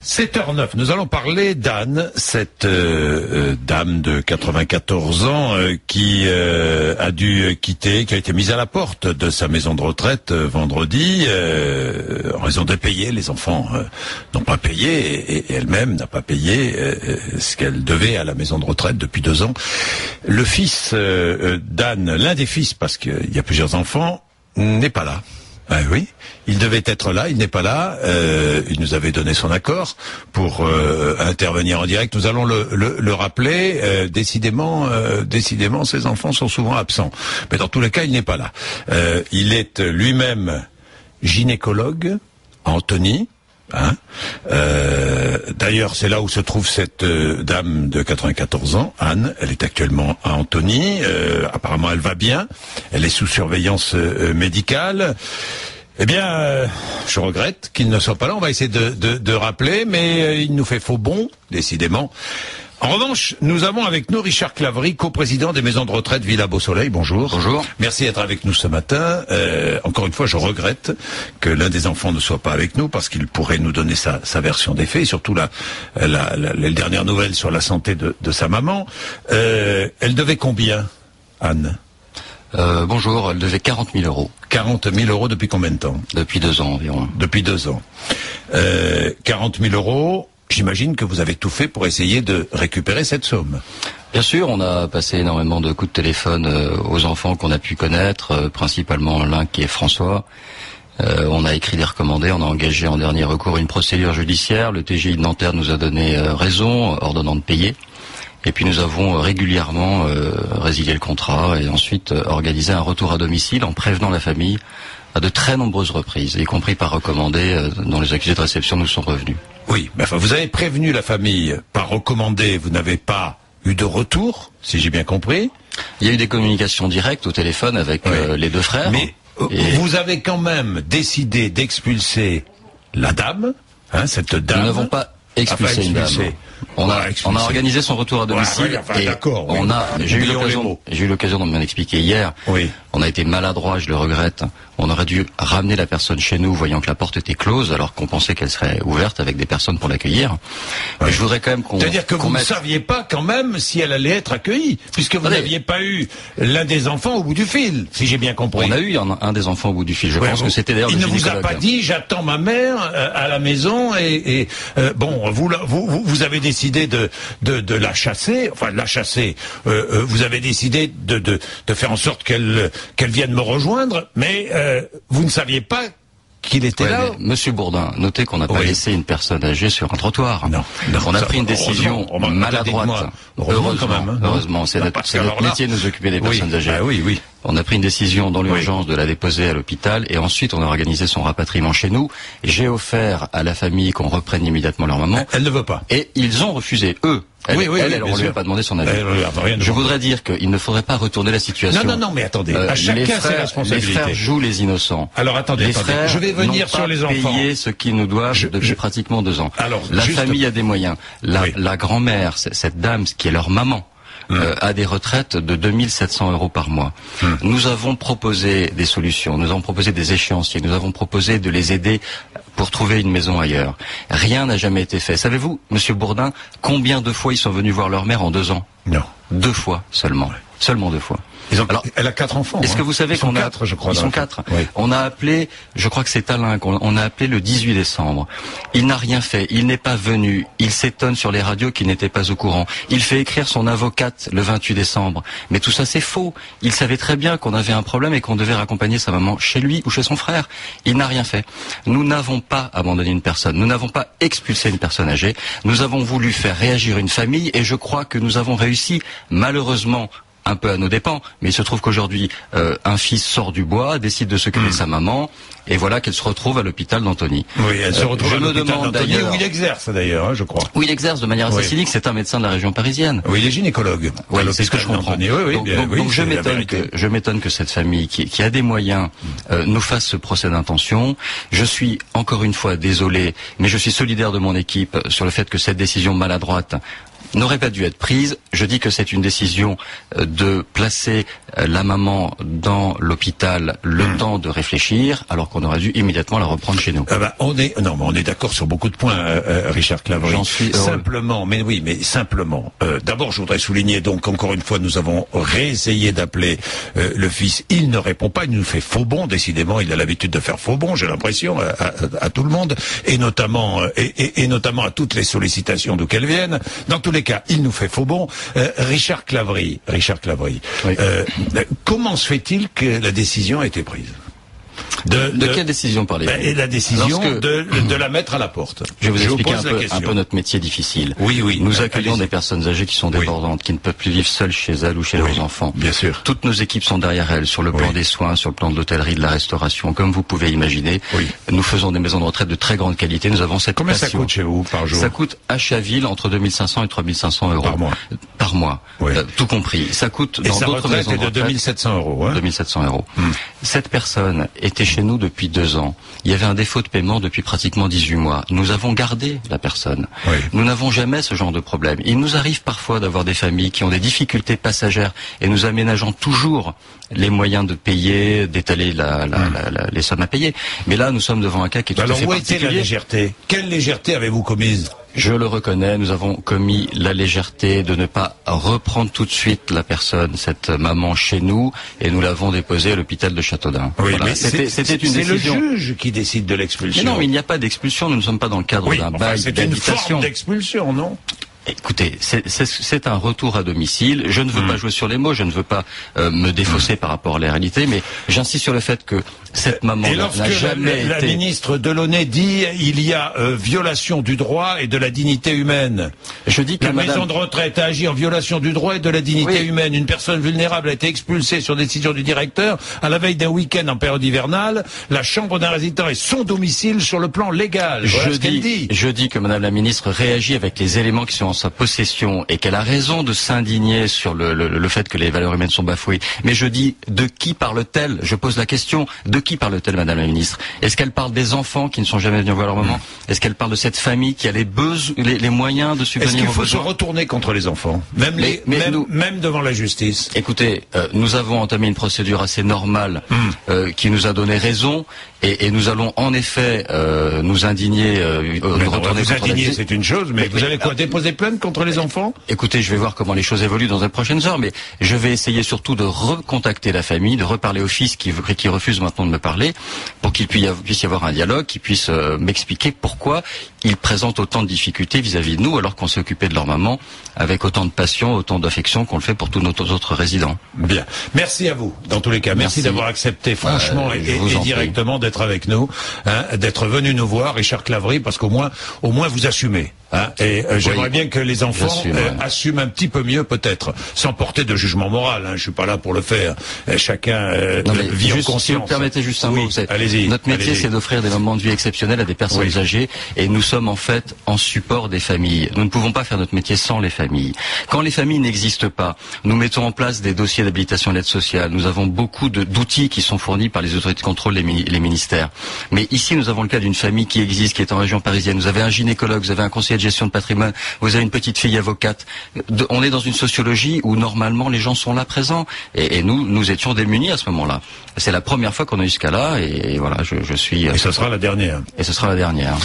7h09, nous allons parler d'Anne, cette dame de 94 ans qui a dû quitter, qui a été mise à la porte de sa maison de retraite vendredi en raison de payer. Les enfants n'ont pas payé et elle-même n'a pas payé ce qu'elle devait à la maison de retraite depuis 2 ans. Le fils d'Anne, l'un des fils, parce qu'il y a plusieurs enfants, n'est pas là. Ben oui, il devait être là, il n'est pas là. Il nous avait donné son accord pour intervenir en direct. Nous allons le rappeler. Décidément, ses enfants sont souvent absents. Mais dans tous les cas, il n'est pas là. Il est lui-même gynécologue à Antony. D'ailleurs, c'est là où se trouve cette dame de 94 ans, Anne. Elle est actuellement à Antony. Apparemment, elle va bien. Elle est sous surveillance médicale. Eh bien, je regrette qu'il ne soit pas là. On va essayer de rappeler, mais il nous fait faux bond, décidément. En revanche, nous avons avec nous Richard Claverie, coprésident des maisons de retraite Villa Beau Soleil. Bonjour. Bonjour. Merci d'être avec nous ce matin. Encore une fois, je regrette que l'un des enfants ne soit pas avec nous parce qu'il pourrait nous donner sa version des faits et surtout les dernières nouvelles sur la santé de sa maman. Elle devait combien, Anne? Bonjour, elle devait 40 000 euros. 40 000 euros depuis combien de temps? Depuis 2 ans environ. Depuis 2 ans. 40 000 euros... J'imagine que vous avez tout fait pour essayer de récupérer cette somme. Bien sûr, on a passé énormément de coups de téléphone aux enfants qu'on a pu connaître, principalement l'un qui est François. On a écrit des recommandés, on a engagé en dernier recours une procédure judiciaire. Le TGI de Nanterre nous a donné raison, ordonnant de payer. Et puis nous avons régulièrement résilié le contrat et ensuite organisé un retour à domicile en prévenant la famille à de très nombreuses reprises, y compris par recommandé, dont les accusés de réception nous sont revenus. Oui, mais enfin, vous avez prévenu la famille par recommandé, vous n'avez pas eu de retour, si j'ai bien compris. Il y a eu des communications directes au téléphone avec les 2 frères. Mais vous avez quand même décidé d'expulser la dame, cette dame. Nous n'avons pas expulsé une dame. On a organisé son retour à domicile et j'ai eu l'occasion de m'en expliquer hier. Oui. On a été maladroit, je le regrette. On aurait dû ramener la personne chez nous, voyant que la porte était close, alors qu'on pensait qu'elle serait ouverte avec des personnes pour l'accueillir. Mais je voudrais quand même qu'on... C'est-à-dire que vous ne saviez pas quand même si elle allait être accueillie, puisque vous n'aviez pas eu l'un des enfants au bout du fil, si j'ai bien compris. On a eu un des enfants au bout du fil. Je pense que c'était d'ailleurs le gynécologue. Il ne vous a pas dit, j'attends ma mère à la maison bon, vous avez décidé de la chasser, enfin de la chasser. Vous avez décidé de faire en sorte qu'elle vienne me rejoindre, mais vous ne saviez pas qu'il était là. Monsieur Bourdin, notez qu'on n'a pas laissé une personne âgée sur un trottoir. Non, on a pris une décision maladroite. Heureusement, c'est notre métier de nous occuper des personnes âgées. Oui. On a pris une décision dans l'urgence de la déposer à l'hôpital et ensuite on a organisé son rapatriement chez nous. J'ai offert à la famille qu'on reprenne immédiatement leur maman. Elle ne veut pas. Et ils ont refusé, eux. On lui a pas demandé son avis. Je voudrais dire qu'il ne faudrait pas retourner la situation. Non, mais attendez. À chacun ses responsabilités. Les frères jouent les innocents. Alors attendez. Je vais venir sur les enfants. N'ont pas payé ce qu'ils nous doivent depuis pratiquement 2 ans. Alors, la famille a des moyens. La grand-mère, cette dame, qui est leur maman, à des retraites de 2700 euros par mois. Nous avons proposé des solutions, nous avons proposé des échéanciers, nous avons proposé de les aider pour trouver une maison ailleurs. Rien n'a jamais été fait. Savez-vous, Monsieur Bourdin, combien de fois ils sont venus voir leur mère en 2 ans? Non. 2 fois seulement. Seulement 2 fois. Alors, elle a 4 enfants. Est-ce que vous savez qu'on a... 4, je crois. Ils sont 4. Oui. On a appelé, je crois que c'est Alain, qu'on a appelé le 18 décembre. Il n'a rien fait. Il n'est pas venu. Il s'étonne sur les radios qu'il n'était pas au courant. Il fait écrire son avocate le 28 décembre. Mais tout ça, c'est faux. Il savait très bien qu'on avait un problème et qu'on devait raccompagner sa maman chez lui ou chez son frère. Il n'a rien fait. Nous n'avons pas abandonné une personne. Nous n'avons pas expulsé une personne âgée. Nous avons voulu faire réagir une famille et je crois que nous avons réussi, malheureusement, un peu à nos dépens, mais il se trouve qu'aujourd'hui, un fils sort du bois, décide de s'occuper de sa maman, et voilà qu'elle se retrouve à l'hôpital d'Antony. Oui, elle se retrouve à l'hôpital d'Antony, où il exerce d'ailleurs, je crois. Oui, il exerce de manière assez cynique, c'est un médecin de la région parisienne. Oui, il est gynécologue. Oui, c'est ce que je comprends. Donc je m'étonne que cette famille, qui a des moyens, nous fasse ce procès d'intention. Je suis, encore une fois, désolé, mais je suis solidaire de mon équipe sur le fait que cette décision maladroite n'aurait pas dû être prise. Je dis que c'est une décision de placer la maman dans l'hôpital le temps de réfléchir, alors qu'on aurait dû immédiatement la reprendre chez nous. On est d'accord sur beaucoup de points, Richard Claverie. J'en suis heureux. Simplement. D'abord, je voudrais souligner, donc, encore une fois, nous avons réessayé d'appeler le fils. Il ne répond pas, il nous fait faux bon, décidément, il a l'habitude de faire faux bon, j'ai l'impression, à tout le monde, et notamment à toutes les sollicitations d'où qu'elles viennent. Dans tous les cas, il nous fait faux bon. Richard Claverie, oui. Comment se fait-il que la décision a été prise? De quelle décision parlez-vous? La décision de la mettre à la porte. Je vais vous expliquer un peu notre métier difficile. Oui. Nous accueillons des personnes âgées qui sont débordantes, qui ne peuvent plus vivre seules chez elles ou chez leurs enfants. Bien sûr. Toutes nos équipes sont derrière elles, sur le plan des soins, sur le plan de l'hôtellerie, de la restauration, comme vous pouvez imaginer. Oui. Nous faisons des maisons de retraite de très grande qualité. Nous avons cette Combien passion. Ça coûte chez vous par jour? Ça coûte à Chaville entre 2500 et 3500 euros. Par mois. Oui. Tout compris. Ça coûte dans d'autres maisons de retraite. De 2700 euros. 2700 euros. Cette personne était chez nous depuis 2 ans. Il y avait un défaut de paiement depuis pratiquement 18 mois. Nous avons gardé la personne. Oui. Nous n'avons jamais ce genre de problème. Il nous arrive parfois d'avoir des familles qui ont des difficultés passagères et nous aménageons toujours les moyens de payer, d'étaler les sommes à payer. Mais là, nous sommes devant un cas qui est tout à fait particulier. Alors où était la légèreté? Quelle légèreté avez-vous commise? Je le reconnais, nous avons commis la légèreté de ne pas reprendre tout de suite la personne, cette maman, chez nous, et nous l'avons déposée à l'hôpital de Châteaudun. Oui, voilà. C'était une décision. C'est le juge qui décide de l'expulsion. Mais non, il n'y a pas d'expulsion, nous ne sommes pas dans le cadre d'un bail d'habitation. C'est une forme d'expulsion, non? Écoutez, c'est un retour à domicile. Je ne veux pas jouer sur les mots, je ne veux pas me défausser par rapport à la réalité, mais j'insiste sur le fait que cette maman n'a jamais été... La ministre Delaunay dit il y a violation du droit et de la dignité humaine. Je dis que la maison de retraite a agi en violation du droit et de la dignité humaine. Une personne vulnérable a été expulsée sur décision du directeur à la veille d'un week-end en période hivernale. La chambre d'un résident est son domicile sur le plan légal. Voilà ce qu'elle dit. Je dis que Madame la ministre réagit avec les éléments qui sont en sa possession et qu'elle a raison de s'indigner sur le fait que les valeurs humaines sont bafouées. Mais je dis, de qui parle-t-elle? Je pose la question, de qui parle-t-elle, Madame la ministre? Est-ce qu'elle parle des enfants qui ne sont jamais venus voir leur maman? Est-ce qu'elle parle de cette famille qui a les moyens de subvenir aux besoins? Est-ce qu'il faut se retourner contre les enfants, même devant la justice? Écoutez, nous avons entamé une procédure assez normale qui nous a donné raison et nous allons en effet nous indigner, nous retourner vous indigner, c'est une chose, mais vous allez quoi, déposer plainte contre les enfants? Écoutez, je vais voir comment les choses évoluent dans les prochaines heures, mais je vais essayer surtout de recontacter la famille, de reparler au fils qui refuse maintenant de me parler, pour qu'il puisse y avoir un dialogue, qu'il puisse m'expliquer pourquoi ils présentent autant de difficultés vis-à-vis de nous, alors qu'on s'est occupé de leur maman avec autant de passion, autant d'affection qu'on le fait pour tous nos autres résidents. Bien. Merci à vous, dans tous les cas. Merci d'avoir accepté franchement et directement d'être avec nous, d'être venu nous voir, Richard Claverie, parce qu'au moins vous assumez. J'aimerais bien que les enfants assument un petit peu mieux, peut-être, sans porter de jugement moral. Je suis pas là pour le faire. Chacun vit en conscience. Si vous me permettez juste un mot, allez-y. Notre métier, c'est d'offrir des moments de vie exceptionnels à des personnes âgées, et nous sommes en fait en support des familles. Nous ne pouvons pas faire notre métier sans les familles. Quand les familles n'existent pas, nous mettons en place des dossiers d'habilitation à l'aide sociale. Nous avons beaucoup d'outils qui sont fournis par les autorités de contrôle, les ministères. Mais ici, nous avons le cas d'une famille qui existe, qui est en région parisienne. Vous avez un gynécologue, vous avez un conseiller de gestion de patrimoine, vous avez une petite fille avocate. On est dans une sociologie où normalement les gens sont là présents, et nous étions démunis à ce moment-là. C'est la première fois qu'on a eu ce cas-là, et voilà, je suis... Et ce sera la dernière. Et ce sera la dernière.